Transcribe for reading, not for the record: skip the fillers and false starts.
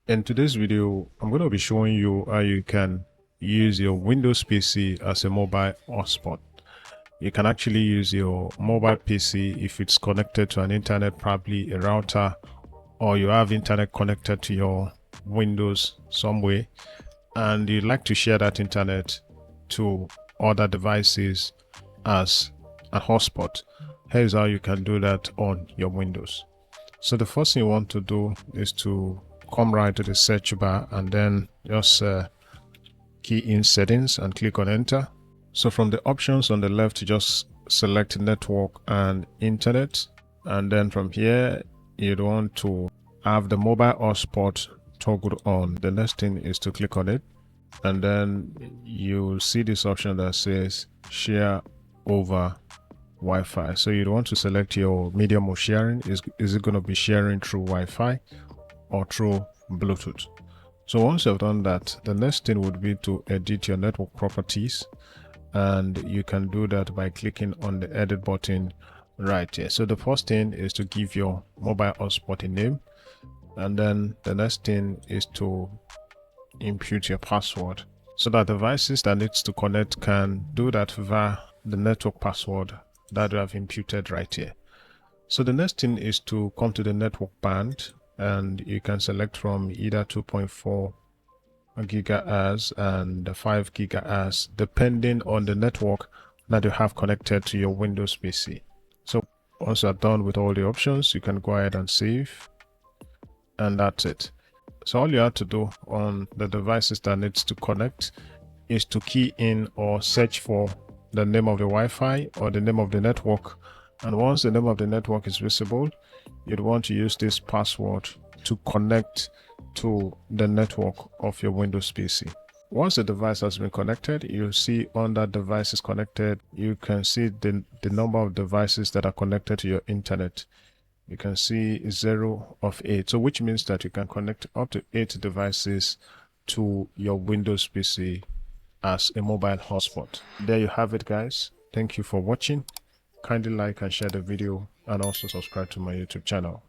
In today's video, I'm going to be showing you how you can use your Windows PC as a mobile hotspot. You can actually use your mobile PC if it's connected to an internet, probably a router, or you have internet connected to your Windows some way, and you'd like to share that internet to other devices as a hotspot. Here's how you can do that on your Windows. So the first thing you want to do is to come right to the search bar and then just key in settings and click on enter. So from the options on the left, you just select network and internet, and then from here you'd want to have the mobile hotspot toggled on. The next thing is to click on it, and then you'll see this option that says share over Wi-Fi. So you'd want to select your medium of sharing. Is it going to be sharing through Wi-Fi or through Bluetooth? So once you've done that, the next thing would be to edit your network properties, and you can do that by clicking on the edit button right here. So the first thing is to give your mobile hotspot a name, and then the next thing is to input your password so that devices that needs to connect can do that via the network password that you have imputed right here. So the next thing is to come to the network band, and you can select from either 2.4 gigahertz and 5 gigahertz depending on the network that you have connected to your Windows PC. So once you're done with all the options, you can go ahead and save, and that's it. So all you have to do on the devices that needs to connect is to key in or search for the name of the Wi-Fi or the name of the network, and once the name of the network is visible, you'd want to use this password to connect to the network of your Windows PC. Once the device has been connected, you'll see on that device is connected, you can see the number of devices that are connected to your internet. You can see 0 of 8, so which means that you can connect up to 8 devices to your Windows PC as a mobile hotspot. There you have it, guys. Thank you for watching. Kindly like and share the video, and also subscribe to my YouTube channel.